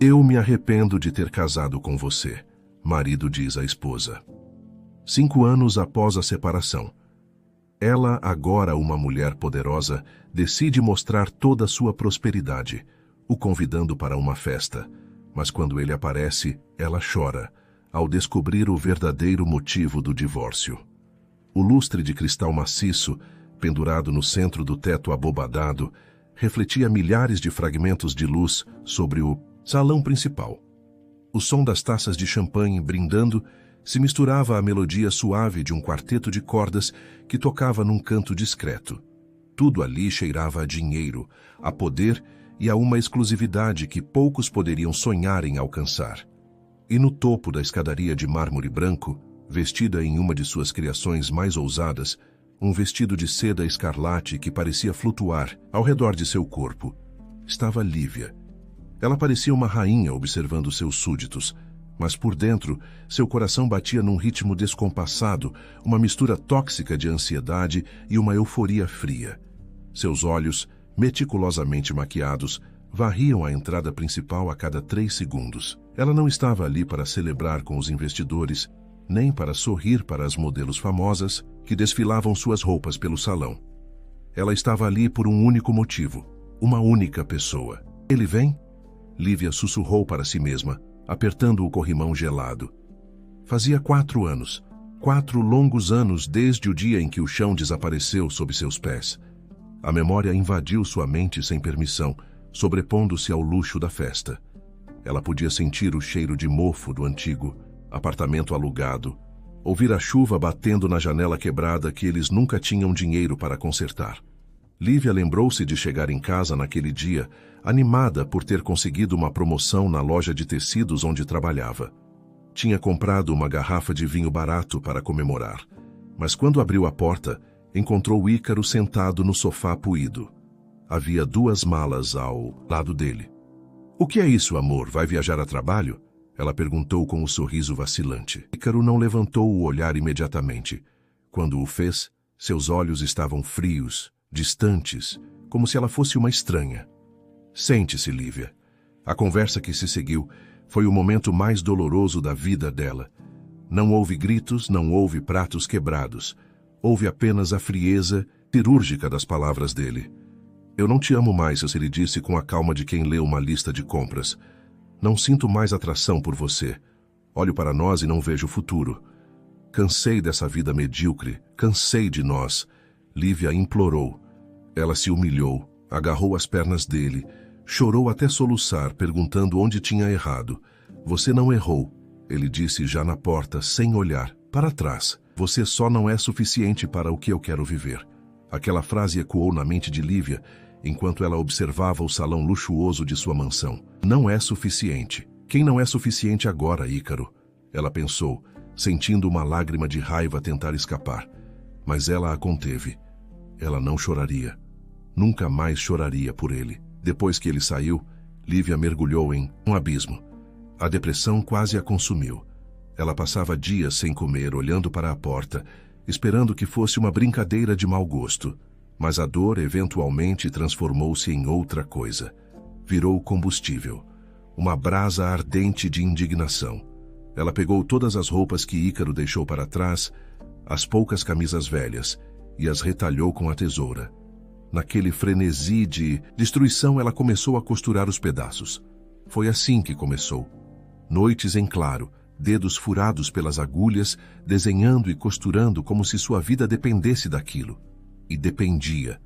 Eu me arrependo de ter casado com você, marido diz à esposa. 5 anos após a separação. Ela, agora uma mulher poderosa, decide mostrar toda a sua prosperidade, o convidando para uma festa. Mas quando ele aparece, ela chora, ao descobrir o verdadeiro motivo do divórcio. O lustre de cristal maciço, pendurado no centro do teto abobadado, refletia milhares de fragmentos de luz sobre o salão principal. O som das taças de champanhe brindando se misturava à melodia suave de um quarteto de cordas que tocava num canto discreto. Tudo ali cheirava a dinheiro, a poder e a uma exclusividade que poucos poderiam sonhar em alcançar. E no topo da escadaria de mármore branco, vestida em uma de suas criações mais ousadas, um vestido de seda escarlate que parecia flutuar ao redor de seu corpo, estava Lívia. Ela parecia uma rainha observando seus súditos, mas por dentro, seu coração batia num ritmo descompassado, uma mistura tóxica de ansiedade e uma euforia fria. Seus olhos, meticulosamente maquiados, varriam a entrada principal a cada 3 segundos. Ela não estava ali para celebrar com os investidores, nem para sorrir para as modelos famosas que desfilavam suas roupas pelo salão. Ela estava ali por um único motivo, uma única pessoa. Ele vem? Lívia sussurrou para si mesma, apertando o corrimão gelado. Fazia 4 anos, 4 longos anos desde o dia em que o chão desapareceu sob seus pés. A memória invadiu sua mente sem permissão, sobrepondo-se ao luxo da festa. Ela podia sentir o cheiro de mofo do antigo apartamento alugado, ouvir a chuva batendo na janela quebrada que eles nunca tinham dinheiro para consertar. Lívia lembrou-se de chegar em casa naquele dia, animada por ter conseguido uma promoção na loja de tecidos onde trabalhava. Tinha comprado uma garrafa de vinho barato para comemorar, mas quando abriu a porta, encontrou Ícaro sentado no sofá puído. Havia 2 malas ao lado dele. "O que é isso, amor? Vai viajar a trabalho?" Ela perguntou com um sorriso vacilante. Ícaro não levantou o olhar imediatamente. Quando o fez, seus olhos estavam frios, distantes, como se ela fosse uma estranha. "Sente-se, Lívia." A conversa que se seguiu foi o momento mais doloroso da vida dela. Não houve gritos, não houve pratos quebrados. Houve apenas a frieza cirúrgica das palavras dele. "Eu não te amo mais", ele disse com a calma de quem lê uma lista de compras. "Não sinto mais atração por você. Olho para nós e não vejo futuro. Cansei dessa vida medíocre, cansei de nós." Lívia implorou. Ela se humilhou, agarrou as pernas dele, chorou até soluçar, perguntando onde tinha errado. "Você não errou", ele disse já na porta, sem olhar, para trás. "Você só não é suficiente para o que eu quero viver." Aquela frase ecoou na mente de Lívia, enquanto ela observava o salão luxuoso de sua mansão. "Não é suficiente. Quem não é suficiente agora, Ícaro?" Ela pensou, sentindo uma lágrima de raiva tentar escapar. Mas ela a conteve. Ela não choraria. Nunca mais choraria por ele. Depois que ele saiu, Lívia mergulhou em um abismo. A depressão quase a consumiu. Ela passava dias sem comer, olhando para a porta, esperando que fosse uma brincadeira de mau gosto. Mas a dor eventualmente transformou-se em outra coisa. Virou combustível. Uma brasa ardente de indignação. Ela pegou todas as roupas que Ícaro deixou para trás, as poucas camisas velhas, e as retalhou com a tesoura. Naquele frenesi de destruição, ela começou a costurar os pedaços. Foi assim que começou. Noites em claro, dedos furados pelas agulhas, desenhando e costurando como se sua vida dependesse daquilo. E dependia.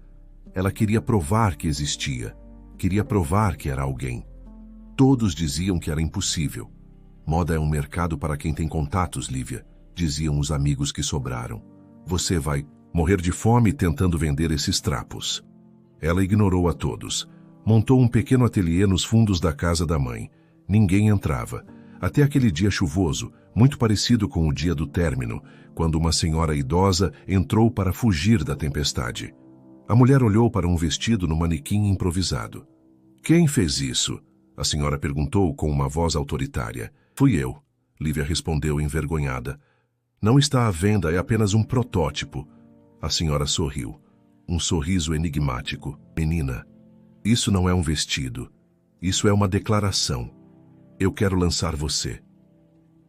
Ela queria provar que existia. Queria provar que era alguém. Todos diziam que era impossível. "Moda é um mercado para quem tem contatos, Lívia", diziam os amigos que sobraram. "Você vai morrer de fome tentando vender esses trapos." Ela ignorou a todos. Montou um pequeno ateliê nos fundos da casa da mãe. Ninguém entrava. Até aquele dia chuvoso, muito parecido com o dia do término, quando uma senhora idosa entrou para fugir da tempestade. A mulher olhou para um vestido no manequim improvisado. "Quem fez isso?" a senhora perguntou com uma voz autoritária. "Fui eu", Lívia respondeu envergonhada. "Não está à venda, é apenas um protótipo." A senhora sorriu. Um sorriso enigmático. "Menina, isso não é um vestido. Isso é uma declaração. Eu quero lançar você.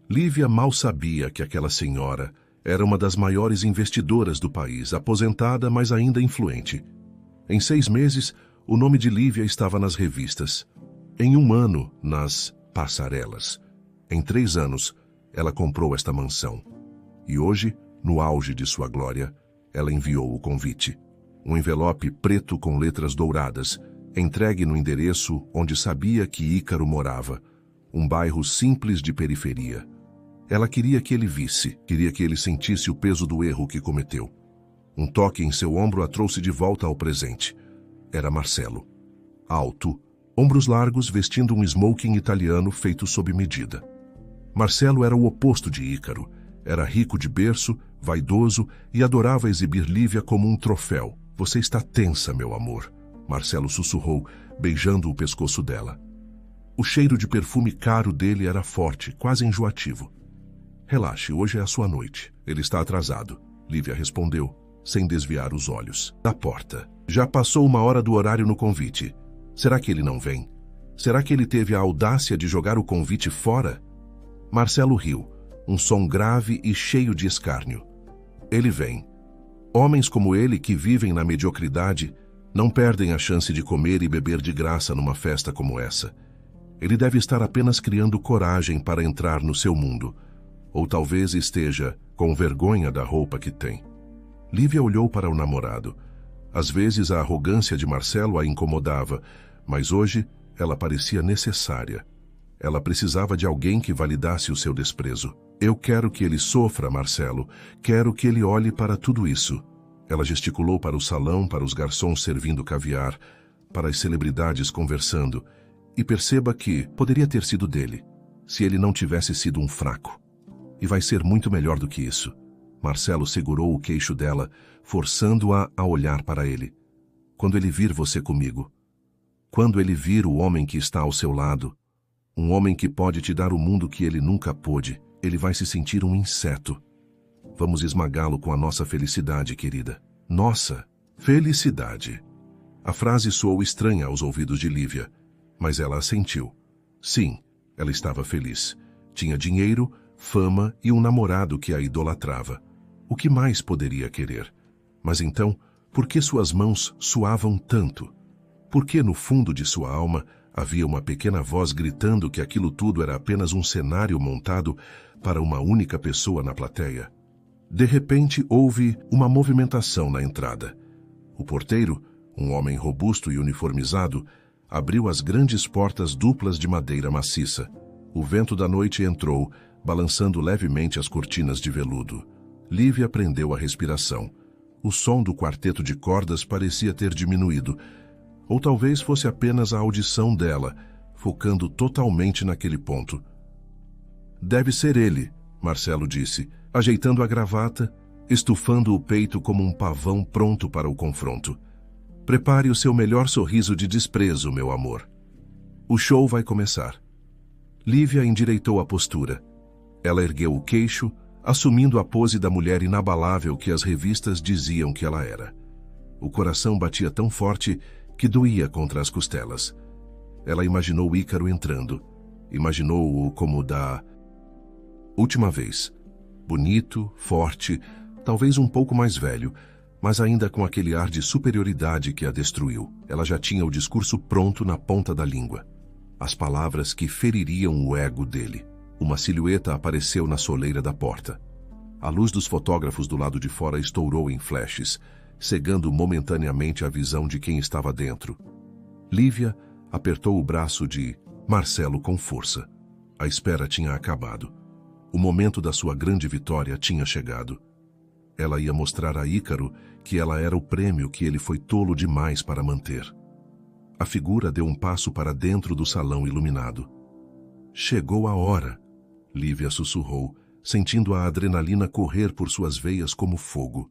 Lívia mal sabia que aquela senhora era uma das maiores investidoras do país, aposentada, mas ainda influente. Em 6 meses, o nome de Lívia estava nas revistas. Em 1 ano, nas passarelas. Em 3 anos, ela comprou esta mansão. E hoje, no auge de sua glória, ela enviou o convite. Um envelope preto com letras douradas, entregue no endereço onde sabia que Ícaro morava, um bairro simples de periferia. Ela queria que ele visse, queria que ele sentisse o peso do erro que cometeu. Um toque em seu ombro a trouxe de volta ao presente. Era Marcelo. Alto, ombros largos, vestindo um smoking italiano feito sob medida. Marcelo era o oposto de Ícaro. Era rico de berço, vaidoso e adorava exibir Lívia como um troféu. Você está tensa, meu amor, Marcelo sussurrou, beijando o pescoço dela. O cheiro de perfume caro dele era forte, quase enjoativo. Relaxe, hoje é a sua noite. Ele está atrasado, Lívia respondeu, sem desviar os olhos. Da porta. Já passou 1 hora do horário no convite. Será que ele não vem? Será que ele teve a audácia de jogar o convite fora? Marcelo riu, um som grave e cheio de escárnio. Ele vem. Homens como ele, que vivem na mediocridade, não perdem a chance de comer e beber de graça numa festa como essa. Ele deve estar apenas criando coragem para entrar no seu mundo. Ou talvez esteja com vergonha da roupa que tem. Lívia olhou para o namorado. Às vezes a arrogância de Marcelo a incomodava, mas hoje ela parecia necessária. Ela precisava de alguém que validasse o seu desprezo. Eu quero que ele sofra, Marcelo. Quero que ele olhe para tudo isso. Ela gesticulou para o salão, para os garçons servindo caviar, para as celebridades conversando. E perceba que poderia ter sido dele, se ele não tivesse sido um fraco. E vai ser muito melhor do que isso. Marcelo segurou o queixo dela, forçando-a a olhar para ele. Quando ele vir você comigo, quando ele vir o homem que está ao seu lado, um homem que pode te dar o mundo que ele nunca pôde, ele vai se sentir um inseto. Vamos esmagá-lo com a nossa felicidade, querida. Nossa felicidade. A frase soou estranha aos ouvidos de Lívia, mas ela assentiu. Sim, ela estava feliz. Tinha dinheiro, fama e um namorado que a idolatrava. O que mais poderia querer? Mas então, por que suas mãos suavam tanto? Por que no fundo de sua alma havia uma pequena voz gritando que aquilo tudo era apenas um cenário montado para uma única pessoa na plateia? De repente, houve uma movimentação na entrada. O porteiro, um homem robusto e uniformizado, abriu as grandes portas duplas de madeira maciça. O vento da noite entrou, balançando levemente as cortinas de veludo. Lívia prendeu a respiração. O som do quarteto de cordas parecia ter diminuído, ou talvez fosse apenas a audição dela, focando totalmente naquele ponto. Deve ser ele, Marcelo disse, ajeitando a gravata, estufando o peito como um pavão pronto para o confronto. Prepare o seu melhor sorriso de desprezo, meu amor. O show vai começar. Lívia endireitou a postura. Ela ergueu o queixo, assumindo a pose da mulher inabalável que as revistas diziam que ela era. O coração batia tão forte que doía contra as costelas. Ela imaginou Ícaro entrando. Imaginou-o como da última vez. Bonito, forte, talvez um pouco mais velho, mas ainda com aquele ar de superioridade que a destruiu. Ela já tinha o discurso pronto na ponta da língua. As palavras que feririam o ego dele. Uma silhueta apareceu na soleira da porta. A luz dos fotógrafos do lado de fora estourou em flashes, cegando momentaneamente a visão de quem estava dentro. Lívia apertou o braço de Marcelo com força. A espera tinha acabado. O momento da sua grande vitória tinha chegado. Ela ia mostrar a Ícaro que ela era o prêmio que ele foi tolo demais para manter. A figura deu um passo para dentro do salão iluminado. Chegou a hora, Lívia sussurrou, sentindo a adrenalina correr por suas veias como fogo.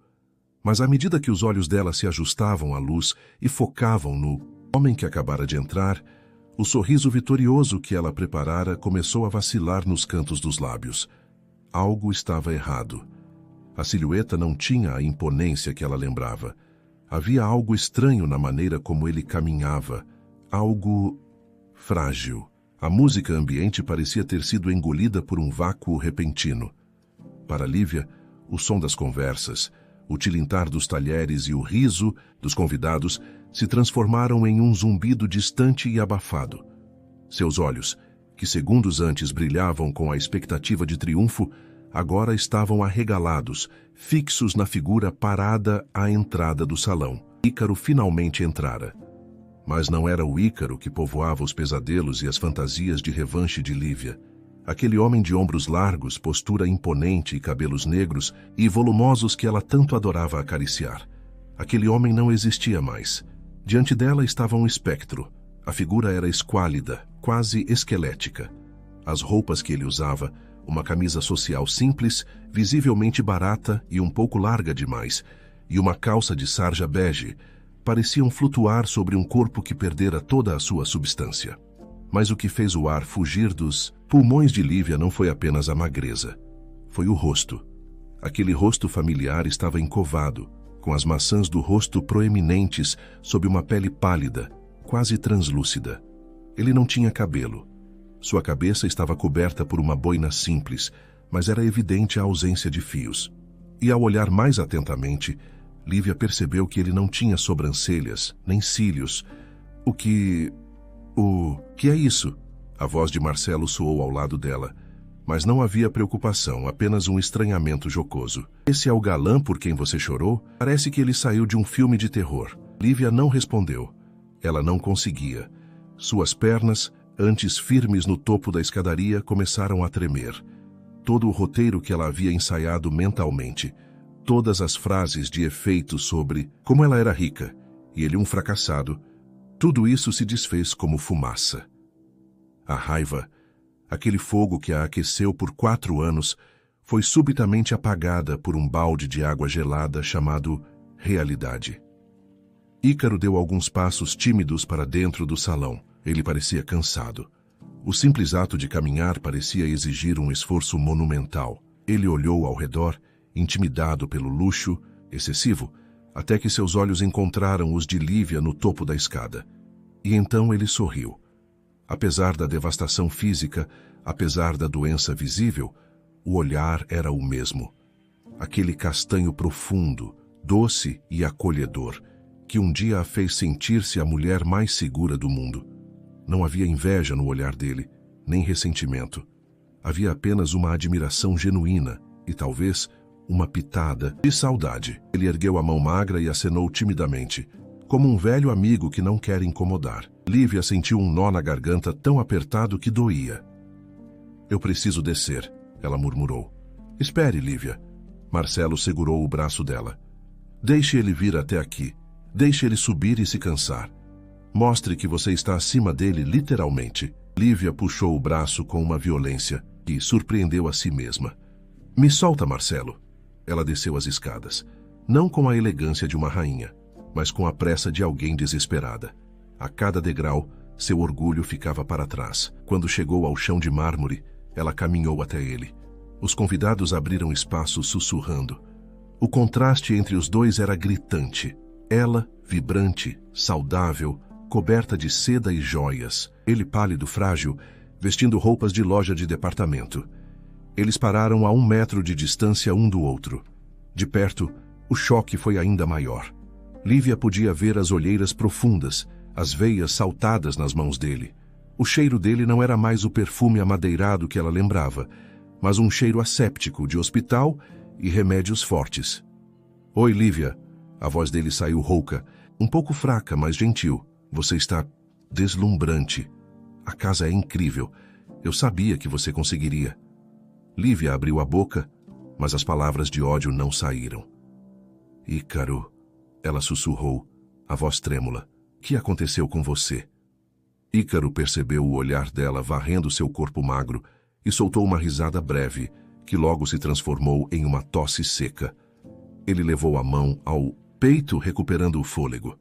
Mas à medida que os olhos dela se ajustavam à luz e focavam no homem que acabara de entrar, o sorriso vitorioso que ela preparara começou a vacilar nos cantos dos lábios. Algo estava errado. A silhueta não tinha a imponência que ela lembrava. Havia algo estranho na maneira como ele caminhava, algo frágil. A música ambiente parecia ter sido engolida por um vácuo repentino. Para Lívia, o som das conversas, o tilintar dos talheres e o riso dos convidados se transformaram em um zumbido distante e abafado. Seus olhos, que segundos antes brilhavam com a expectativa de triunfo, agora estavam arregalados, fixos na figura parada à entrada do salão. Ícaro finalmente entrara. Mas não era o Ícaro que povoava os pesadelos e as fantasias de revanche de Lívia. Aquele homem de ombros largos, postura imponente e cabelos negros e volumosos que ela tanto adorava acariciar. Aquele homem não existia mais. Diante dela estava um espectro. A figura era esquálida, quase esquelética. As roupas que ele usava, uma camisa social simples, visivelmente barata e um pouco larga demais, e uma calça de sarja bege, pareciam flutuar sobre um corpo que perdera toda a sua substância. Mas o que fez o ar fugir dos pulmões de Lívia não foi apenas a magreza. Foi o rosto. Aquele rosto familiar estava encovado, com as maçãs do rosto proeminentes sob uma pele pálida, quase translúcida. Ele não tinha cabelo. Sua cabeça estava coberta por uma boina simples, mas era evidente a ausência de fios. E ao olhar mais atentamente, Lívia percebeu que ele não tinha sobrancelhas, nem cílios. O que é isso? A voz de Marcelo soou ao lado dela, mas não havia preocupação, apenas um estranhamento jocoso. Esse é o galã por quem você chorou? Parece que ele saiu de um filme de terror. Lívia não respondeu. Ela não conseguia. Suas pernas, antes firmes no topo da escadaria, começaram a tremer. Todo o roteiro que ela havia ensaiado mentalmente, todas as frases de efeito sobre como ela era rica e ele um fracassado, tudo isso se desfez como fumaça. A raiva, aquele fogo que a aqueceu por 4 anos, foi subitamente apagada por um balde de água gelada chamado realidade. Ícaro deu alguns passos tímidos para dentro do salão. Ele parecia cansado. O simples ato de caminhar parecia exigir um esforço monumental. Ele olhou ao redor, intimidado pelo luxo excessivo, até que seus olhos encontraram os de Lívia no topo da escada. E então ele sorriu. Apesar da devastação física, apesar da doença visível, o olhar era o mesmo. Aquele castanho profundo, doce e acolhedor, que um dia a fez sentir-se a mulher mais segura do mundo. Não havia inveja no olhar dele, nem ressentimento. Havia apenas uma admiração genuína e, talvez, uma pitada de saudade. Ele ergueu a mão magra e acenou timidamente, como um velho amigo que não quer incomodar. Lívia sentiu um nó na garganta tão apertado que doía. Eu preciso descer, ela murmurou. Espere, Lívia. Marcelo segurou o braço dela. Deixe ele vir até aqui. Deixe ele subir e se cansar. Mostre que você está acima dele literalmente. Lívia puxou o braço com uma violência e surpreendeu a si mesma. Me solta, Marcelo. Ela desceu as escadas, não com a elegância de uma rainha, mas com a pressa de alguém desesperada. A cada degrau, seu orgulho ficava para trás. Quando chegou ao chão de mármore, ela caminhou até ele. Os convidados abriram espaço sussurrando. O contraste entre os dois era gritante. Ela, vibrante, saudável, coberta de seda e joias. Ele pálido, frágil, vestindo roupas de loja de departamento. Eles pararam a 1 metro de distância um do outro. De perto, o choque foi ainda maior. Lívia podia ver as olheiras profundas, as veias saltadas nas mãos dele. O cheiro dele não era mais o perfume amadeirado que ela lembrava, mas um cheiro asséptico de hospital e remédios fortes. Oi, Lívia. A voz dele saiu rouca, um pouco fraca, mas gentil. Você está deslumbrante. A casa é incrível. Eu sabia que você conseguiria. Lívia abriu a boca, mas as palavras de ódio não saíram. Ícaro, ela sussurrou, a voz trêmula. O que aconteceu com você? Ícaro percebeu o olhar dela varrendo seu corpo magro e soltou uma risada breve, que logo se transformou em uma tosse seca. Ele levou a mão ao peito, recuperando o fôlego.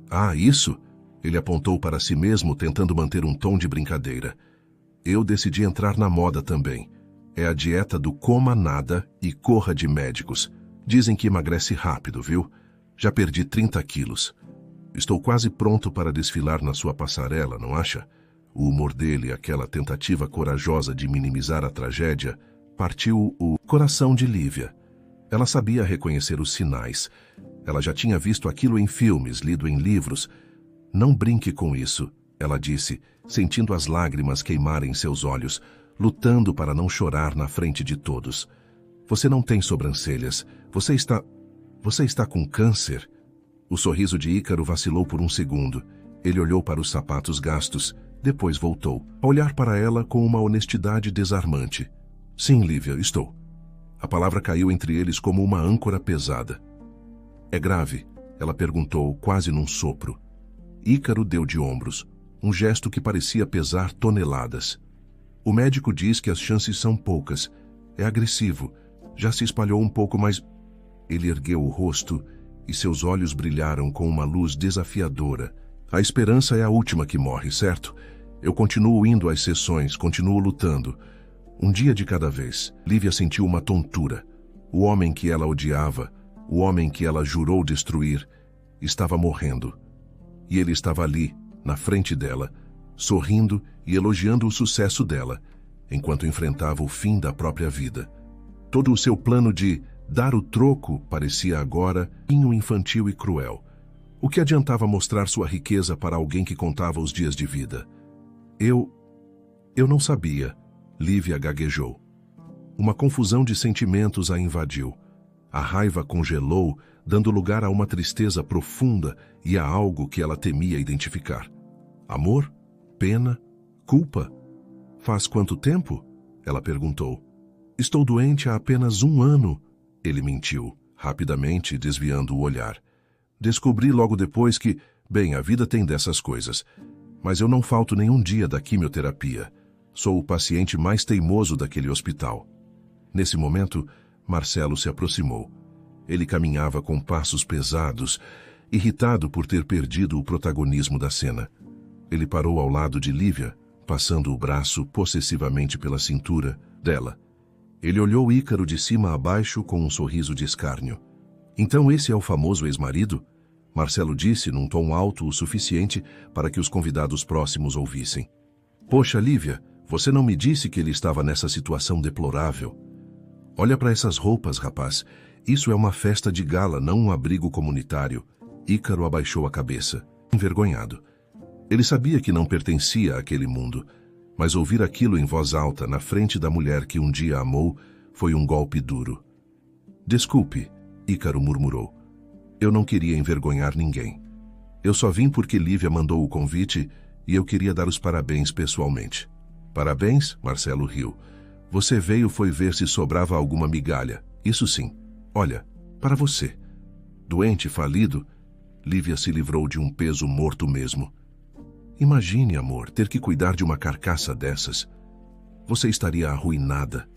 Ah, isso? Ele apontou para si mesmo, tentando manter um tom de brincadeira. Eu decidi entrar na moda também. É a dieta do coma nada e corra de médicos. Dizem que emagrece rápido, viu? Já perdi 30 quilos. Estou quase pronto para desfilar na sua passarela, não acha? O humor dele, aquela tentativa corajosa de minimizar a tragédia, partiu o coração de Lívia. Ela sabia reconhecer os sinais. Ela já tinha visto aquilo em filmes, lido em livros. Não brinque com isso, ela disse, sentindo as lágrimas queimarem seus olhos, lutando para não chorar na frente de todos. Você não tem sobrancelhas. Você está com câncer? O sorriso de Ícaro vacilou por um segundo. Ele olhou para os sapatos gastos. Depois voltou, a olhar para ela com uma honestidade desarmante. Sim, Lívia, estou. A palavra caiu entre eles como uma âncora pesada. É grave? Ela perguntou, quase num sopro. Ícaro deu de ombros, um gesto que parecia pesar toneladas. O médico diz que as chances são poucas. É agressivo. Já se espalhou um pouco, mas... Ele ergueu o rosto e seus olhos brilharam com uma luz desafiadora. A esperança é a última que morre, certo? Eu continuo indo às sessões, continuo lutando. Um dia de cada vez. Lívia sentiu uma tontura. O homem que ela odiava, o homem que ela jurou destruir, estava morrendo. E ele estava ali, na frente dela, sorrindo e elogiando o sucesso dela, enquanto enfrentava o fim da própria vida. Todo o seu plano de dar o troco parecia agora infantil e cruel. O que adiantava mostrar sua riqueza para alguém que contava os dias de vida? Eu não sabia, Lívia gaguejou. Uma confusão de sentimentos a invadiu. A raiva congelou, dando lugar a uma tristeza profunda e a algo que ela temia identificar. Amor? Pena? Culpa? Faz quanto tempo? Ela perguntou. Estou doente há apenas 1 ano. Ele mentiu, rapidamente desviando o olhar. Descobri logo depois que, bem, a vida tem dessas coisas. Mas eu não falto nenhum dia da quimioterapia. Sou o paciente mais teimoso daquele hospital. Nesse momento, Marcelo se aproximou. Ele caminhava com passos pesados, irritado por ter perdido o protagonismo da cena. Ele parou ao lado de Lívia, passando o braço possessivamente pela cintura dela. Ele olhou Ícaro de cima a baixo com um sorriso de escárnio. Então esse é o famoso ex-marido? Marcelo disse num tom alto o suficiente para que os convidados próximos ouvissem. Poxa, Lívia, você não me disse que ele estava nessa situação deplorável. Olha para essas roupas, rapaz. Isso é uma festa de gala, não um abrigo comunitário. Ícaro abaixou a cabeça, envergonhado. Ele sabia que não pertencia àquele mundo, mas ouvir aquilo em voz alta na frente da mulher que um dia amou foi um golpe duro. Desculpe, Ícaro murmurou. Eu não queria envergonhar ninguém. Eu só vim porque Lívia mandou o convite e eu queria dar os parabéns pessoalmente. Parabéns? Marcelo riu. Você veio foi ver se sobrava alguma migalha. Isso sim. Olha, para você. Doente, falido, Lívia se livrou de um peso morto mesmo. Imagine, amor, ter que cuidar de uma carcaça dessas. Você estaria arruinada.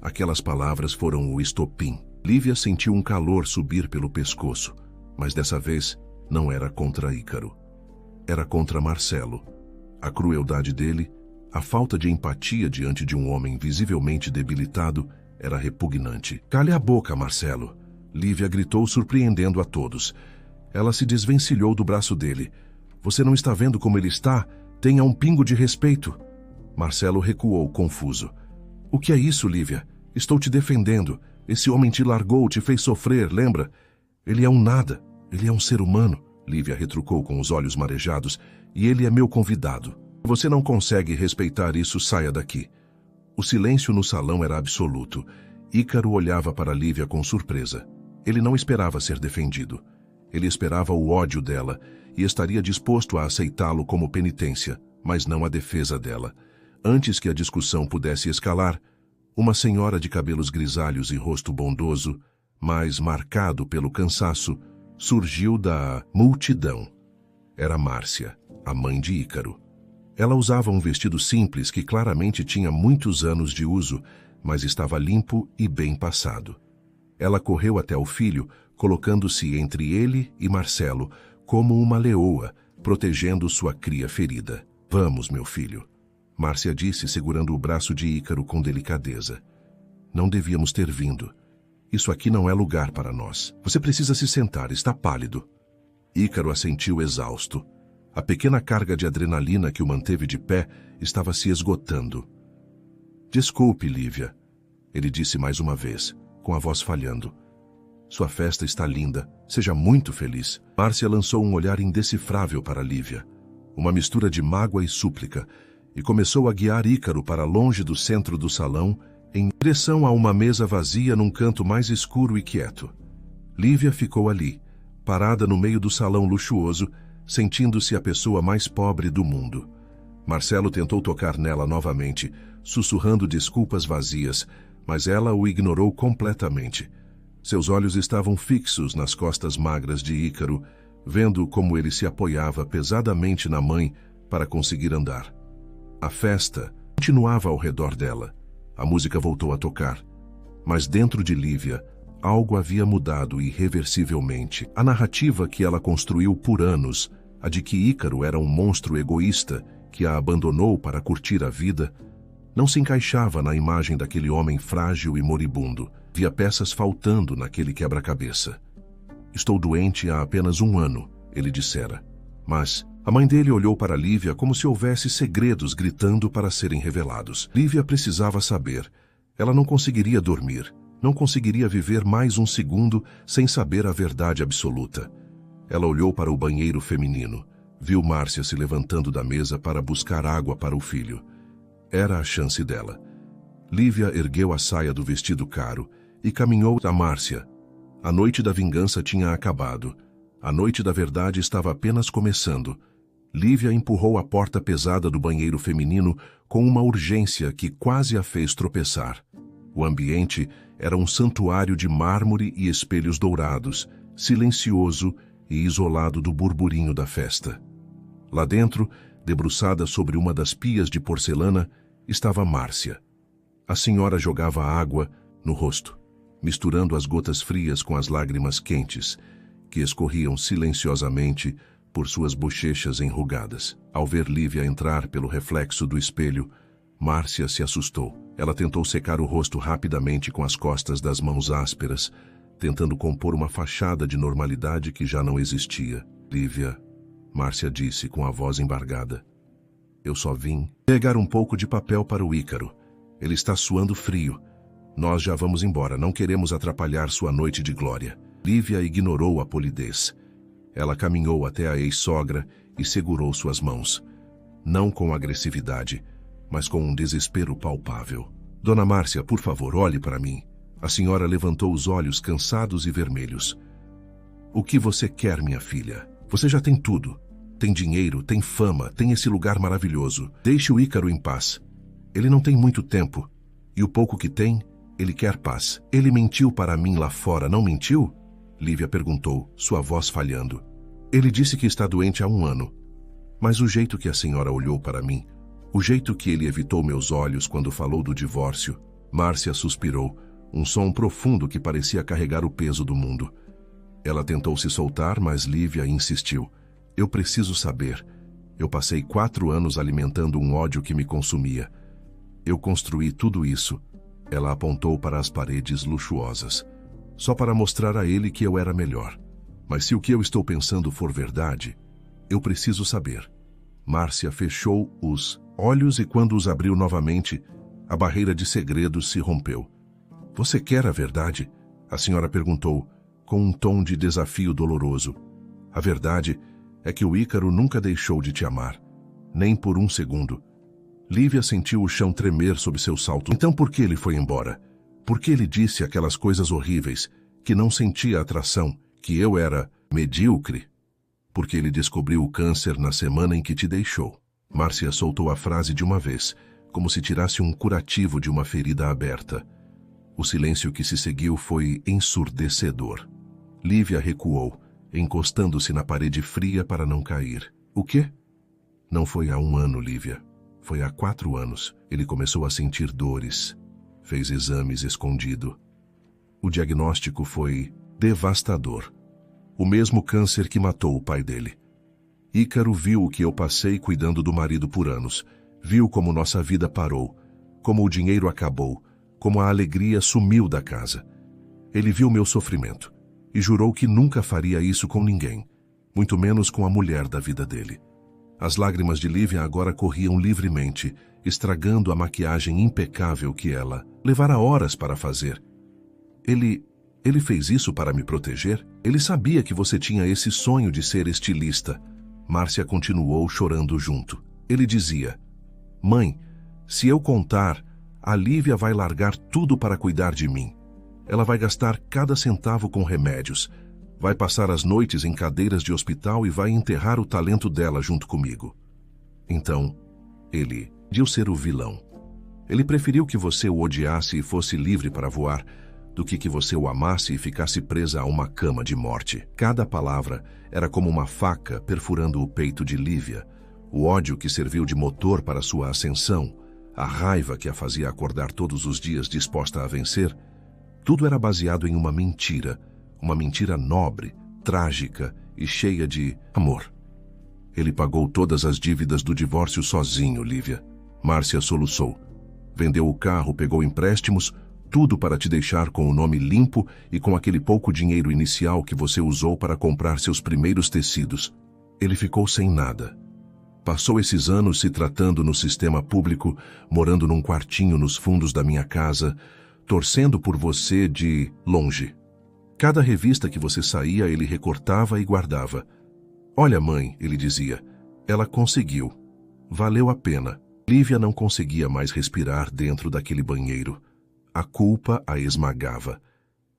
Aquelas palavras foram o estopim. Lívia sentiu um calor subir pelo pescoço, mas dessa vez não era contra Ícaro. Era contra Marcelo. A crueldade dele, a falta de empatia diante de um homem visivelmente debilitado, era repugnante. Cale a boca, Marcelo! Lívia gritou, surpreendendo a todos. Ela se desvencilhou do braço dele. Você não está vendo como ele está? Tenha um pingo de respeito. Marcelo recuou, confuso. O que é isso, Lívia? Estou te defendendo. Esse homem te largou, te fez sofrer, lembra? Ele é um nada. Ele é um ser humano. Lívia retrucou com os olhos marejados. E ele é meu convidado. Você não consegue respeitar isso, saia daqui. O silêncio no salão era absoluto. Ícaro olhava para Lívia com surpresa. Ele não esperava ser defendido. Ele esperava o ódio dela e estaria disposto a aceitá-lo como penitência, mas não a defesa dela. Antes que a discussão pudesse escalar, uma senhora de cabelos grisalhos e rosto bondoso, mas marcado pelo cansaço, surgiu da multidão. Era Márcia, a mãe de Ícaro. Ela usava um vestido simples que claramente tinha muitos anos de uso, mas estava limpo e bem passado. Ela correu até o filho, colocando-se entre ele e Marcelo, como uma leoa, protegendo sua cria ferida. Vamos, meu filho. Márcia disse, segurando o braço de Ícaro com delicadeza. Não devíamos ter vindo. Isso aqui não é lugar para nós. Você precisa se sentar, está pálido. Ícaro assentiu exausto. A pequena carga de adrenalina que o manteve de pé estava se esgotando. Desculpe, Lívia, ele disse mais uma vez, com a voz falhando. Sua festa está linda. Seja muito feliz. Márcia lançou um olhar indecifrável para Lívia, uma mistura de mágoa e súplica, e começou a guiar Ícaro para longe do centro do salão, em direção a uma mesa vazia num canto mais escuro e quieto. Lívia ficou ali, parada no meio do salão luxuoso, sentindo-se a pessoa mais pobre do mundo. Marcelo tentou tocar nela novamente, sussurrando desculpas vazias, mas ela o ignorou completamente. Seus olhos estavam fixos nas costas magras de Ícaro, vendo como ele se apoiava pesadamente na mãe para conseguir andar. A festa continuava ao redor dela. A música voltou a tocar. Mas dentro de Lívia, algo havia mudado irreversivelmente. A narrativa que ela construiu por anos, a de que Ícaro era um monstro egoísta que a abandonou para curtir a vida, não se encaixava na imagem daquele homem frágil e moribundo. Havia peças faltando naquele quebra-cabeça. Estou doente há apenas 1 ano, ele dissera. Mas a mãe dele olhou para Lívia como se houvesse segredos gritando para serem revelados. Lívia precisava saber. Ela não conseguiria dormir, não conseguiria viver mais 1 segundo sem saber a verdade absoluta. Ela olhou para o banheiro feminino. Viu Márcia se levantando da mesa para buscar água para o filho. Era a chance dela. Lívia ergueu a saia do vestido caro e caminhou a Márcia. A noite da vingança tinha acabado. A noite da verdade estava apenas começando. Lívia empurrou a porta pesada do banheiro feminino com uma urgência que quase a fez tropeçar. O ambiente era um santuário de mármore e espelhos dourados, silencioso e isolado do burburinho da festa. Lá dentro, debruçada sobre uma das pias de porcelana, estava Márcia. A senhora jogava água no rosto, misturando as gotas frias com as lágrimas quentes, que escorriam silenciosamente por suas bochechas enrugadas. Ao ver Lívia entrar pelo reflexo do espelho, Márcia se assustou. Ela tentou secar o rosto rapidamente com as costas das mãos ásperas, tentando compor uma fachada de normalidade que já não existia. Lívia, Márcia disse com a voz embargada. Eu só vim pegar um pouco de papel para o Ícaro. Ele está suando frio. Nós já vamos embora, não queremos atrapalhar sua noite de glória. Lívia ignorou a polidez. Ela caminhou até a ex-sogra e segurou suas mãos. Não com agressividade, mas com um desespero palpável. Dona Márcia, por favor, olhe para mim. A senhora levantou os olhos cansados e vermelhos. O que você quer, minha filha? Você já tem tudo. Tem dinheiro, tem fama, tem esse lugar maravilhoso. Deixe o Ícaro em paz. Ele não tem muito tempo. E o pouco que tem, ele quer paz. Ele mentiu para mim lá fora, não mentiu? Lívia perguntou, sua voz falhando. Ele disse que está doente há 1 ano. Mas o jeito que a senhora olhou para mim, o jeito que ele evitou meus olhos quando falou do divórcio, Márcia suspirou, um som profundo que parecia carregar o peso do mundo. Ela tentou se soltar, mas Lívia insistiu. Eu preciso saber. Eu passei 4 anos alimentando um ódio que me consumia. Eu construí tudo isso. Ela apontou para as paredes luxuosas, só para mostrar a ele que eu era melhor. Mas se o que eu estou pensando for verdade, eu preciso saber. Márcia fechou os olhos e quando os abriu novamente, a barreira de segredos se rompeu. Você quer a verdade? A senhora perguntou, com um tom de desafio doloroso. A verdade é que o Ícaro nunca deixou de te amar, nem por 1 segundo. Lívia sentiu o chão tremer sob seu salto. Então por que ele foi embora? Por que ele disse aquelas coisas horríveis, que não sentia atração, que eu era medíocre? Porque ele descobriu o câncer na semana em que te deixou. Márcia soltou a frase de uma vez, como se tirasse um curativo de uma ferida aberta. O silêncio que se seguiu foi ensurdecedor. Lívia recuou, encostando-se na parede fria para não cair. O quê? Não foi há 1 ano, Lívia. Foi há 4 anos. Ele começou a sentir dores. Fez exames escondido. O diagnóstico foi devastador. O mesmo câncer que matou o pai dele. Ícaro viu o que eu passei cuidando do marido por anos. Viu como nossa vida parou, como o dinheiro acabou, como a alegria sumiu da casa. Ele viu meu sofrimento e jurou que nunca faria isso com ninguém, muito menos com a mulher da vida dele. As lágrimas de Lívia agora corriam livremente, estragando a maquiagem impecável que ela levara horas para fazer. Ele fez isso para me proteger? Ele sabia que você tinha esse sonho de ser estilista. Márcia continuou chorando junto. Ele dizia: Mãe, se eu contar, a Lívia vai largar tudo para cuidar de mim. Ela vai gastar cada centavo com remédios. Vai passar as noites em cadeiras de hospital e vai enterrar o talento dela junto comigo. Então, ele decidiu ser o vilão. Ele preferiu que você o odiasse e fosse livre para voar, do que você o amasse e ficasse presa a uma cama de morte. Cada palavra era como uma faca perfurando o peito de Lívia. O ódio que serviu de motor para sua ascensão, a raiva que a fazia acordar todos os dias disposta a vencer, tudo era baseado em uma mentira nobre, trágica e cheia de amor. Ele pagou todas as dívidas do divórcio sozinho, Lívia. Márcia soluçou. Vendeu o carro, pegou empréstimos, tudo para te deixar com o nome limpo e com aquele pouco dinheiro inicial que você usou para comprar seus primeiros tecidos. Ele ficou sem nada. Passou esses anos se tratando no sistema público, morando num quartinho nos fundos da minha casa, torcendo por você de longe. Cada revista que você saía, ele recortava e guardava. Olha, mãe, ele dizia, ela conseguiu. Valeu a pena. Lívia não conseguia mais respirar dentro daquele banheiro. A culpa a esmagava.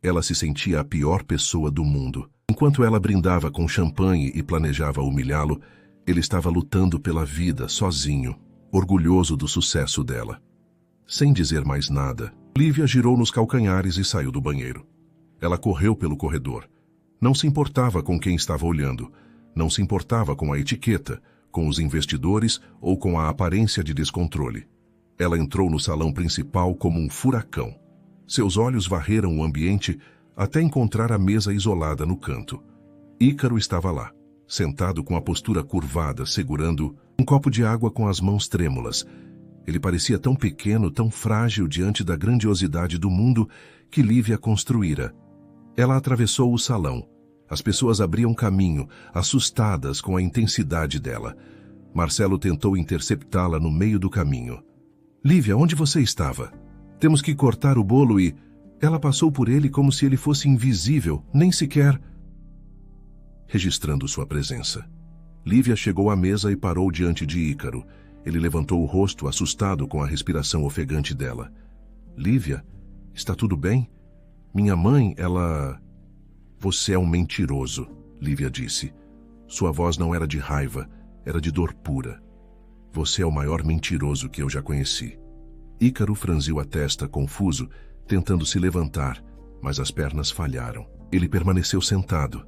Ela se sentia a pior pessoa do mundo. Enquanto ela brindava com champanhe e planejava humilhá-lo, ele estava lutando pela vida, sozinho, orgulhoso do sucesso dela. Sem dizer mais nada, Lívia girou nos calcanhares e saiu do banheiro. Ela correu pelo corredor. Não se importava com quem estava olhando. Não se importava com a etiqueta, com os investidores ou com a aparência de descontrole. Ela entrou no salão principal como um furacão. Seus olhos varreram o ambiente até encontrar a mesa isolada no canto. Ícaro estava lá, sentado com a postura curvada, segurando um copo de água com as mãos trêmulas. Ele parecia tão pequeno, tão frágil diante da grandiosidade do mundo que Lívia construíra. Ela atravessou o salão. As pessoas abriam caminho, assustadas com a intensidade dela. Marcelo tentou interceptá-la no meio do caminho. Lívia, onde você estava? Temos que cortar o bolo e... Ela passou por ele como se ele fosse invisível, nem sequer... Registrando sua presença. Lívia chegou à mesa e parou diante de Ícaro. Ele levantou o rosto, assustado com a respiração ofegante dela. Lívia, está tudo bem? Minha mãe, ela... Você é um mentiroso, Lívia disse. Sua voz não era de raiva, era de dor pura. Você é o maior mentiroso que eu já conheci. Ícaro franziu a testa, confuso, tentando se levantar, mas as pernas falharam. Ele permaneceu sentado,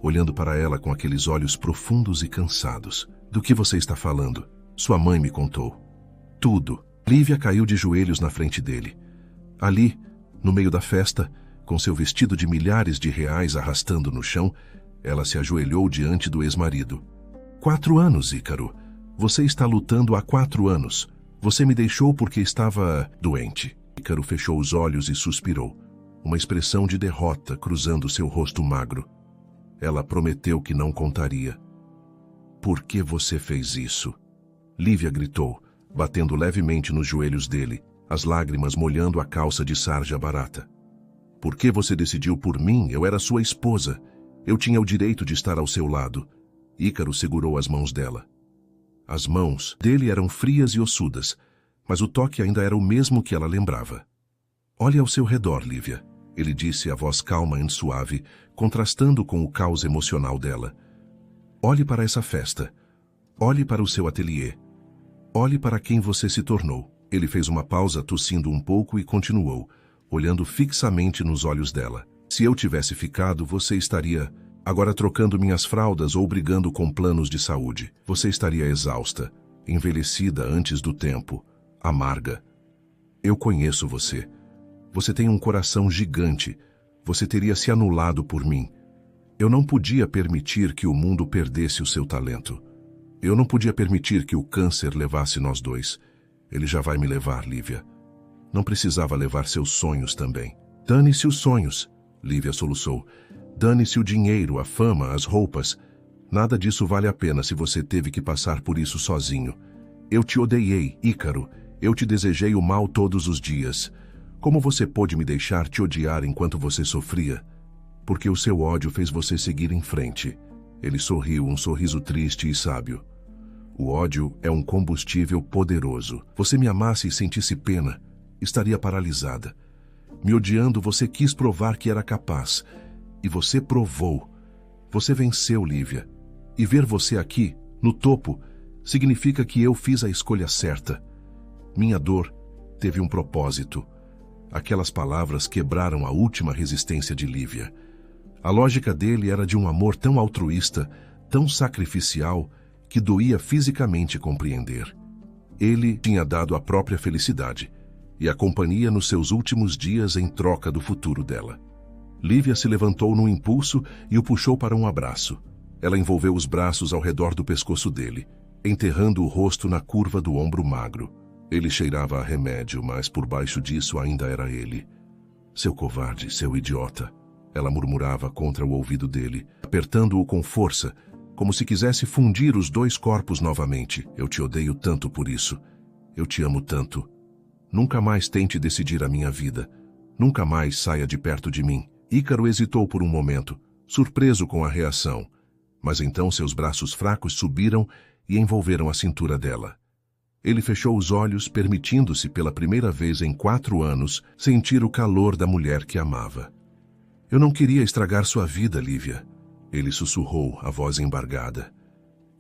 olhando para ela com aqueles olhos profundos e cansados. Do que você está falando? Sua mãe me contou. Tudo. Lívia caiu de joelhos na frente dele. Ali, no meio da festa, com seu vestido de milhares de reais arrastando no chão, ela se ajoelhou diante do ex-marido. 4 anos, Ícaro. Você está lutando há 4 anos. Você me deixou porque estava doente. Ícaro fechou os olhos e suspirou, uma expressão de derrota cruzando seu rosto magro. Ela prometeu que não contaria. Por que você fez isso? Lívia gritou, batendo levemente nos joelhos dele, as lágrimas molhando a calça de sarja barata. Por que você decidiu por mim? Eu era sua esposa. Eu tinha o direito de estar ao seu lado. Ícaro segurou as mãos dela. As mãos dele eram frias e ossudas, mas o toque ainda era o mesmo que ela lembrava. Olhe ao seu redor, Lívia, ele disse, a voz calma e suave, contrastando com o caos emocional dela. Olhe para essa festa. Olhe para o seu ateliê. Olhe para quem você se tornou. Ele fez uma pausa, tossindo um pouco e continuou, olhando fixamente nos olhos dela. Se eu tivesse ficado, você estaria agora trocando minhas fraldas ou brigando com planos de saúde. Você estaria exausta, envelhecida antes do tempo, amarga. Eu conheço você. Você tem um coração gigante. Você teria se anulado por mim. Eu não podia permitir que o mundo perdesse o seu talento. Eu não podia permitir que o câncer levasse nós dois. Ele já vai me levar, Lívia. Não precisava levar seus sonhos também. Dane-se os sonhos, Lívia soluçou. Dane-se o dinheiro, a fama, as roupas. Nada disso vale a pena se você teve que passar por isso sozinho. Eu te odiei, Ícaro. Eu te desejei o mal todos os dias. Como você pôde me deixar te odiar enquanto você sofria? Porque o seu ódio fez você seguir em frente. Ele sorriu, um sorriso triste e sábio. O ódio é um combustível poderoso. Você me amasse e sentisse pena, estaria paralisada. Me odiando, você quis provar que era capaz. E você provou. Você venceu, Lívia. E ver você aqui, no topo, significa que eu fiz a escolha certa. Minha dor teve um propósito. Aquelas palavras quebraram a última resistência de Lívia. A lógica dele era de um amor tão altruísta, tão sacrificial, que doía fisicamente compreender. Ele tinha dado a própria felicidade e a companhia nos seus últimos dias em troca do futuro dela. Lívia se levantou num impulso e o puxou para um abraço. Ela envolveu os braços ao redor do pescoço dele, enterrando o rosto na curva do ombro magro. Ele cheirava a remédio, mas por baixo disso ainda era ele. Seu covarde, seu idiota. Ela murmurava contra o ouvido dele, apertando-o com força, como se quisesse fundir os dois corpos novamente. Eu te odeio tanto por isso. Eu te amo tanto. Nunca mais tente decidir a minha vida. Nunca mais saia de perto de mim. Ícaro hesitou por um momento, surpreso com a reação. Mas então seus braços fracos subiram e envolveram a cintura dela. Ele fechou os olhos, permitindo-se pela primeira vez em 4 anos sentir o calor da mulher que amava. Eu não queria estragar sua vida, Lívia. Ele sussurrou, a voz embargada.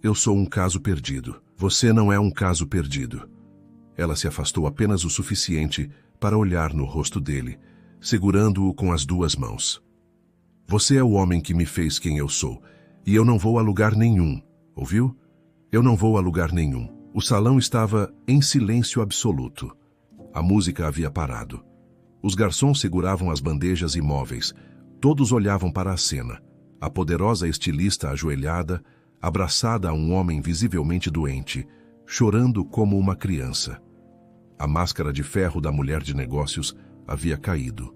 Eu sou um caso perdido. Você não é um caso perdido. Ela se afastou apenas o suficiente para olhar no rosto dele, segurando-o com as 2 mãos. Você é o homem que me fez quem eu sou, e eu não vou a lugar nenhum, ouviu? Eu não vou a lugar nenhum. O salão estava em silêncio absoluto. A música havia parado. Os garçons seguravam as bandejas imóveis. Todos olhavam para a cena. A poderosa estilista ajoelhada, abraçada a um homem visivelmente doente, chorando como uma criança. A máscara de ferro da mulher de negócios havia caído,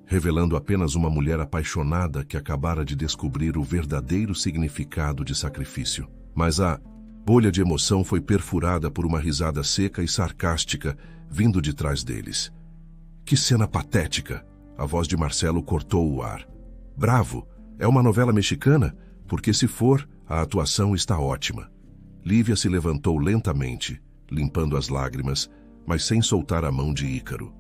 revelando apenas uma mulher apaixonada que acabara de descobrir o verdadeiro significado de sacrifício. Mas a bolha de emoção foi perfurada por uma risada seca e sarcástica vindo de trás deles. Que cena patética! A voz de Marcelo cortou o ar. Bravo! É uma novela mexicana? Porque se for, a atuação está ótima. Lívia se levantou lentamente, limpando as lágrimas, mas sem soltar a mão de Ícaro.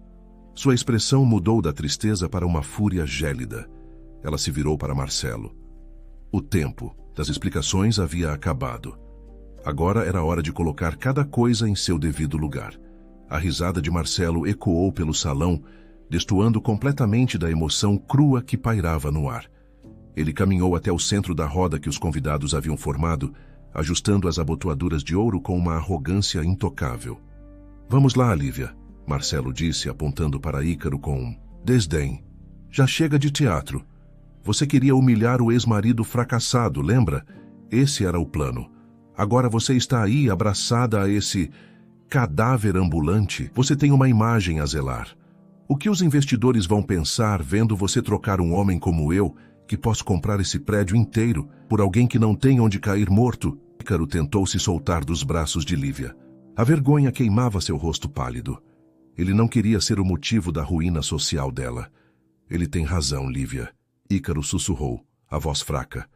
Sua expressão mudou da tristeza para uma fúria gélida. Ela se virou para Marcelo. O tempo das explicações havia acabado. Agora era hora de colocar cada coisa em seu devido lugar. A risada de Marcelo ecoou pelo salão, destoando completamente da emoção crua que pairava no ar. Ele caminhou até o centro da roda que os convidados haviam formado, ajustando as abotoaduras de ouro com uma arrogância intocável. Vamos lá, Lívia, Marcelo disse, apontando para Ícaro com desdém. Já chega de teatro. Você queria humilhar o ex-marido fracassado, lembra? Esse era o plano. Agora você está aí abraçada a esse cadáver ambulante. Você tem uma imagem a zelar. O que os investidores vão pensar vendo você trocar um homem como eu, que posso comprar esse prédio inteiro, por alguém que não tem onde cair morto? Ícaro tentou se soltar dos braços de Lívia. A vergonha queimava seu rosto pálido. Ele não queria ser o motivo da ruína social dela. Ele tem razão, Lívia. Ícaro sussurrou, a voz fraca.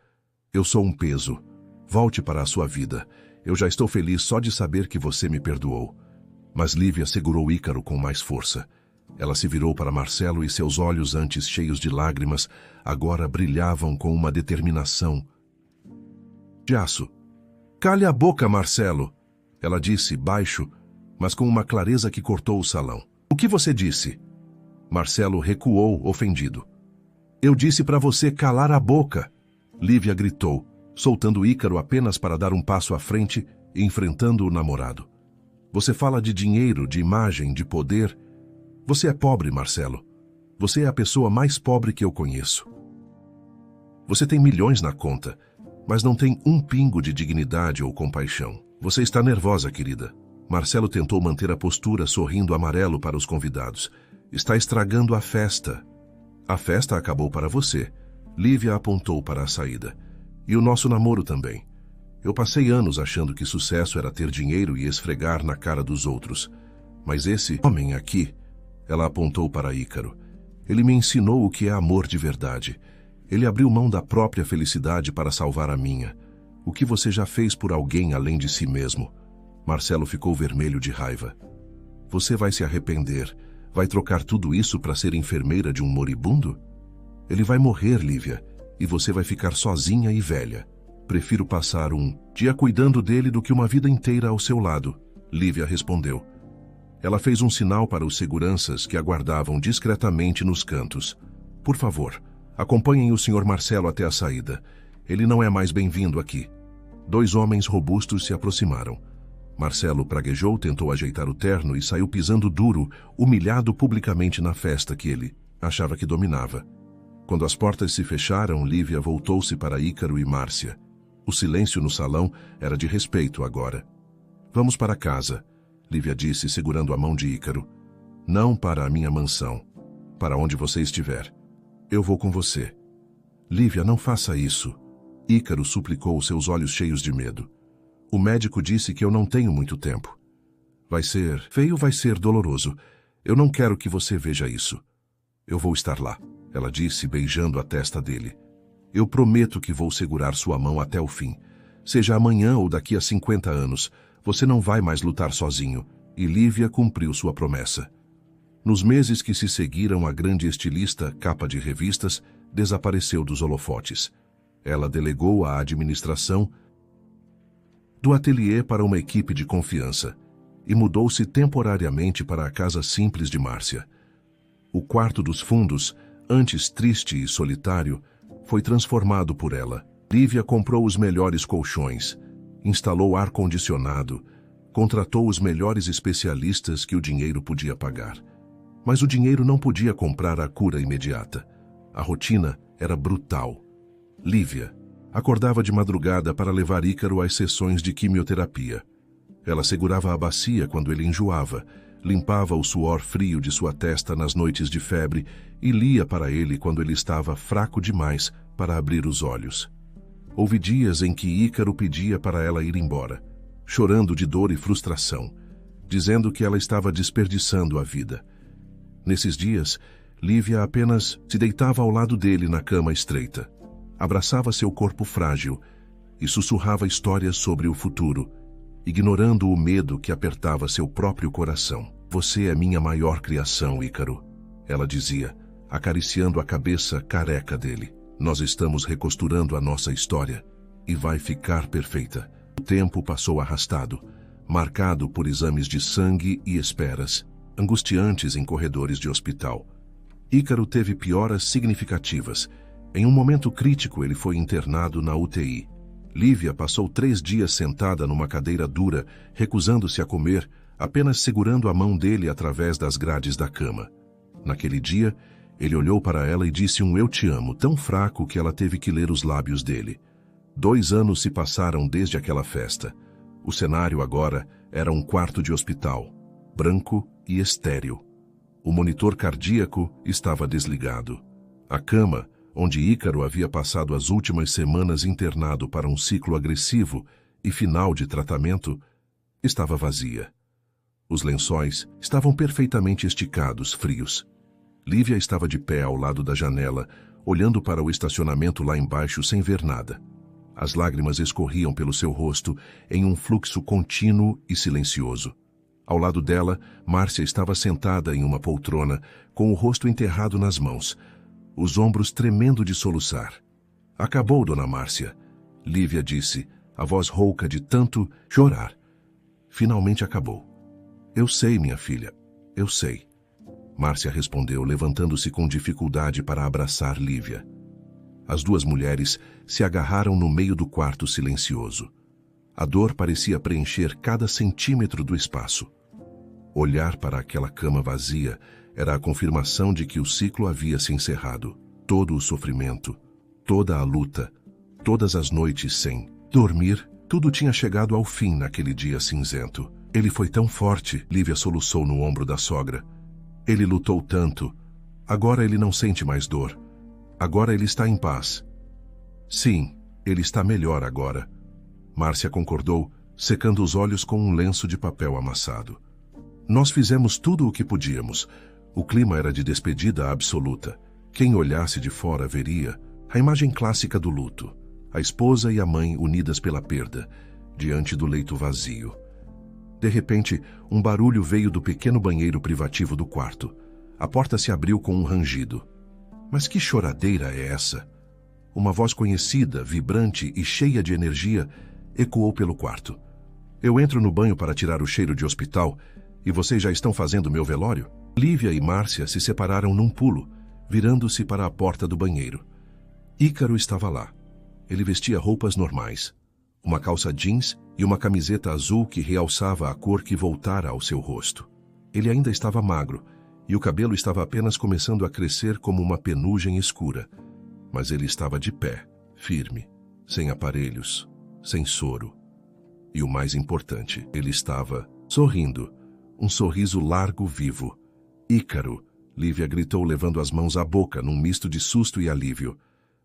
Eu sou um peso. Volte para a sua vida. Eu já estou feliz só de saber que você me perdoou. Mas Lívia segurou Ícaro com mais força. Ela se virou para Marcelo e seus olhos, antes cheios de lágrimas, agora brilhavam com uma determinação. De aço. Cale a boca, Marcelo! Ela disse, baixo, mas com uma clareza que cortou o salão. O que você disse? Marcelo recuou, ofendido. Eu disse para você calar a boca! Lívia gritou, soltando Ícaro apenas para dar um passo à frente e enfrentando o namorado. Você fala de dinheiro, de imagem, de poder. Você é pobre, Marcelo. Você é a pessoa mais pobre que eu conheço. Você tem milhões na conta, mas não tem um pingo de dignidade ou compaixão. Você está nervosa, querida. Marcelo tentou manter a postura, sorrindo amarelo para os convidados. Está estragando a festa. A festa acabou para você. Lívia apontou para a saída. E o nosso namoro também. Eu passei anos achando que sucesso era ter dinheiro e esfregar na cara dos outros. Mas esse homem aqui, ela apontou para Ícaro, ele me ensinou o que é amor de verdade. Ele abriu mão da própria felicidade para salvar a minha. O que você já fez por alguém além de si mesmo? Marcelo ficou vermelho de raiva. Você vai se arrepender. Vai trocar tudo isso para ser enfermeira de um moribundo? Ele vai morrer, Lívia, e você vai ficar sozinha e velha. Prefiro passar um dia cuidando dele do que uma vida inteira ao seu lado, Lívia respondeu. Ela fez um sinal para os seguranças que aguardavam discretamente nos cantos. Por favor, acompanhem o Sr. Marcelo até a saída. Ele não é mais bem-vindo aqui. 2 homens robustos se aproximaram. Marcelo praguejou, tentou ajeitar o terno e saiu pisando duro, humilhado publicamente na festa que ele achava que dominava. Quando as portas se fecharam, Lívia voltou-se para Ícaro e Márcia. O silêncio no salão era de respeito agora. Vamos para casa, Lívia disse, segurando a mão de Ícaro. Não para a minha mansão. Para onde você estiver. Eu vou com você. Lívia, não faça isso. Ícaro suplicou, seus olhos cheios de medo. O médico disse que eu não tenho muito tempo. Vai ser feio, vai ser doloroso. Eu não quero que você veja isso. Eu vou estar lá, ela disse, beijando a testa dele. Eu prometo que vou segurar sua mão até o fim. Seja amanhã ou daqui a 50 anos, você não vai mais lutar sozinho. E Lívia cumpriu sua promessa. Nos meses que se seguiram, a grande estilista, capa de revistas, desapareceu dos holofotes. Ela delegou a administração do ateliê para uma equipe de confiança e mudou-se temporariamente para a casa simples de Márcia. O quarto dos fundos, antes triste e solitário, foi transformado por ela. Lívia comprou os melhores colchões, instalou ar-condicionado, contratou os melhores especialistas que o dinheiro podia pagar. Mas o dinheiro não podia comprar a cura imediata. A rotina era brutal. Lívia acordava de madrugada para levar Ícaro às sessões de quimioterapia. Ela segurava a bacia quando ele enjoava, limpava o suor frio de sua testa nas noites de febre e lia para ele quando ele estava fraco demais para abrir os olhos. Houve dias em que Ícaro pedia para ela ir embora, chorando de dor e frustração, dizendo que ela estava desperdiçando a vida. Nesses dias, Lívia apenas se deitava ao lado dele na cama estreita, abraçava seu corpo frágil e sussurrava histórias sobre o futuro, ignorando o medo que apertava seu próprio coração. Você é minha maior criação, Ícaro, ela dizia, acariciando a cabeça careca dele. Nós estamos recosturando a nossa história e vai ficar perfeita. O tempo passou arrastado, marcado por exames de sangue e esperas, angustiantes em corredores de hospital. Ícaro teve pioras significativas. Em um momento crítico, ele foi internado na UTI. Lívia passou 3 dias sentada numa cadeira dura, recusando-se a comer, apenas segurando a mão dele através das grades da cama. Naquele dia, ele olhou para ela e disse um "eu te amo" tão fraco que ela teve que ler os lábios dele. 2 anos se passaram desde aquela festa. O cenário agora era um quarto de hospital, branco e estéril. O monitor cardíaco estava desligado. A cama, onde Ícaro havia passado as últimas semanas internado para um ciclo agressivo e final de tratamento, estava vazia. Os lençóis estavam perfeitamente esticados, frios. Lívia estava de pé ao lado da janela, olhando para o estacionamento lá embaixo sem ver nada. As lágrimas escorriam pelo seu rosto em um fluxo contínuo e silencioso. Ao lado dela, Márcia estava sentada em uma poltrona, com o rosto enterrado nas mãos, os ombros tremendo de soluçar. Acabou, dona Márcia, Lívia disse, a voz rouca de tanto chorar. Finalmente acabou. Eu sei, minha filha, eu sei. Márcia respondeu, levantando-se com dificuldade para abraçar Lívia. As 2 mulheres se agarraram no meio do quarto silencioso. A dor parecia preencher cada centímetro do espaço. Olhar para aquela cama vazia era a confirmação de que o ciclo havia se encerrado. Todo o sofrimento, toda a luta, todas as noites sem dormir, tudo tinha chegado ao fim naquele dia cinzento. Ele foi tão forte, Lívia soluçou no ombro da sogra. Ele lutou tanto. Agora ele não sente mais dor. Agora ele está em paz. Sim, ele está melhor agora. Márcia concordou, secando os olhos com um lenço de papel amassado. Nós fizemos tudo o que podíamos. O clima era de despedida absoluta. Quem olhasse de fora veria a imagem clássica do luto. A esposa e a mãe unidas pela perda, diante do leito vazio. De repente, um barulho veio do pequeno banheiro privativo do quarto. A porta se abriu com um rangido. Mas que choradeira é essa? Uma voz conhecida, vibrante e cheia de energia ecoou pelo quarto. Eu entro no banho para tirar o cheiro de hospital e vocês já estão fazendo meu velório? Lívia e Márcia se separaram num pulo, virando-se para a porta do banheiro. Ícaro estava lá. Ele vestia roupas normais. Uma calça jeans e uma camiseta azul que realçava a cor que voltara ao seu rosto. Ele ainda estava magro, e o cabelo estava apenas começando a crescer como uma penugem escura. Mas ele estava de pé, firme, sem aparelhos, sem soro. E o mais importante, ele estava sorrindo, um sorriso largo, vivo. Ícaro, Lívia gritou levando as mãos à boca num misto de susto e alívio.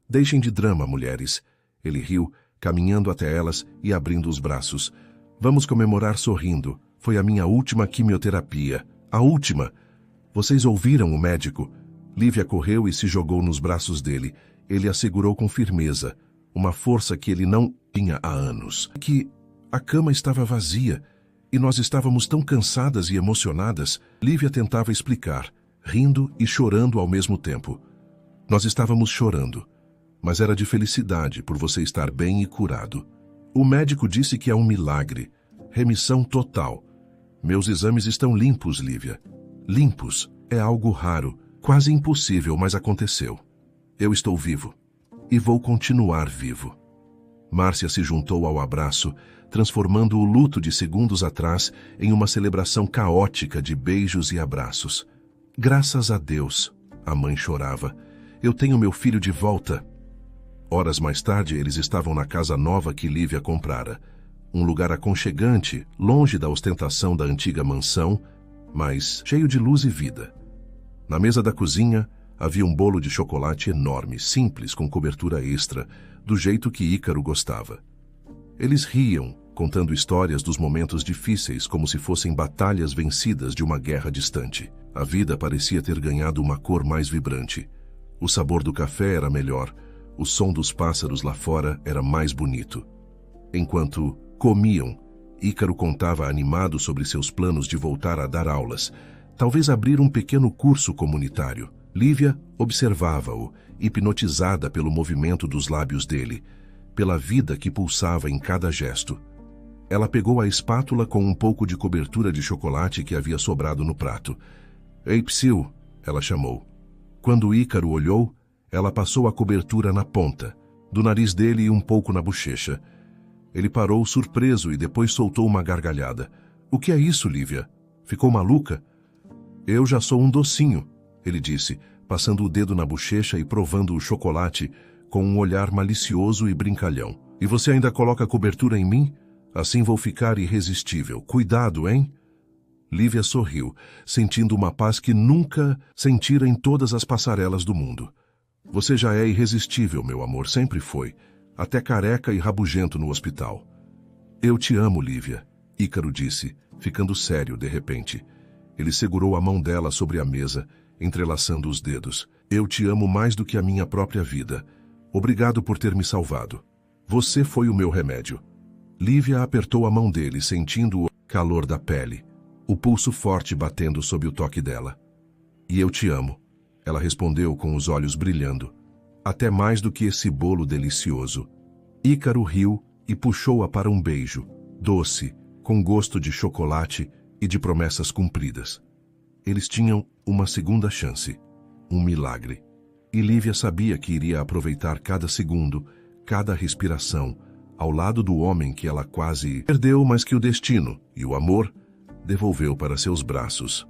Deixem de drama, mulheres. Ele riu, caminhando até elas e abrindo os braços. Vamos comemorar sorrindo. Foi a minha última quimioterapia. A última. Vocês ouviram o médico? Lívia correu e se jogou nos braços dele. Ele a segurou com firmeza, uma força que ele não tinha há anos. Que a cama estava vazia e nós estávamos tão cansadas e emocionadas. Lívia tentava explicar, rindo e chorando ao mesmo tempo. Nós estávamos chorando, mas era de felicidade por você estar bem e curado. O médico disse que é um milagre, remissão total. Meus exames estão limpos, Lívia. Limpos é algo raro, quase impossível, mas aconteceu. Eu estou vivo. E vou continuar vivo. Márcia se juntou ao abraço, transformando o luto de segundos atrás em uma celebração caótica de beijos e abraços. Graças a Deus, a mãe chorava. Eu tenho meu filho de volta. Horas mais tarde, eles estavam na casa nova que Lívia comprara. Um lugar aconchegante, longe da ostentação da antiga mansão, mas cheio de luz e vida. Na mesa da cozinha, havia um bolo de chocolate enorme, simples, com cobertura extra, do jeito que Ícaro gostava. Eles riam, contando histórias dos momentos difíceis como se fossem batalhas vencidas de uma guerra distante. A vida parecia ter ganhado uma cor mais vibrante. O sabor do café era melhor, o som dos pássaros lá fora era mais bonito. Enquanto comiam, Ícaro contava animado sobre seus planos de voltar a dar aulas, talvez abrir um pequeno curso comunitário. Lívia observava-o, hipnotizada pelo movimento dos lábios dele, pela vida que pulsava em cada gesto. Ela pegou a espátula com um pouco de cobertura de chocolate que havia sobrado no prato. Ei, Psyu, ela chamou. Quando Ícaro olhou, ela passou a cobertura na ponta, do nariz dele e um pouco na bochecha. Ele parou surpreso e depois soltou uma gargalhada. O que é isso, Lívia? Ficou maluca? Eu já sou um docinho, ele disse, passando o dedo na bochecha e provando o chocolate com um olhar malicioso e brincalhão. E você ainda coloca cobertura em mim? Assim vou ficar irresistível. Cuidado, hein? Lívia sorriu, sentindo uma paz que nunca sentira em todas as passarelas do mundo. Você já é irresistível, meu amor, sempre foi. Até careca e rabugento no hospital. Eu te amo, Lívia, Ícaro disse, ficando sério de repente. Ele segurou a mão dela sobre a mesa, entrelaçando os dedos. Eu te amo mais do que a minha própria vida. Obrigado por ter me salvado. Você foi o meu remédio. Lívia apertou a mão dele, sentindo o calor da pele, o pulso forte batendo sob o toque dela. E eu te amo, ela respondeu com os olhos brilhando. Até mais do que esse bolo delicioso. Ícaro riu e puxou-a para um beijo, doce, com gosto de chocolate e de promessas cumpridas. Eles tinham uma segunda chance, um milagre. E Lívia sabia que iria aproveitar cada segundo, cada respiração, ao lado do homem que ela quase perdeu, mas que o destino e o amor devolveu para seus braços.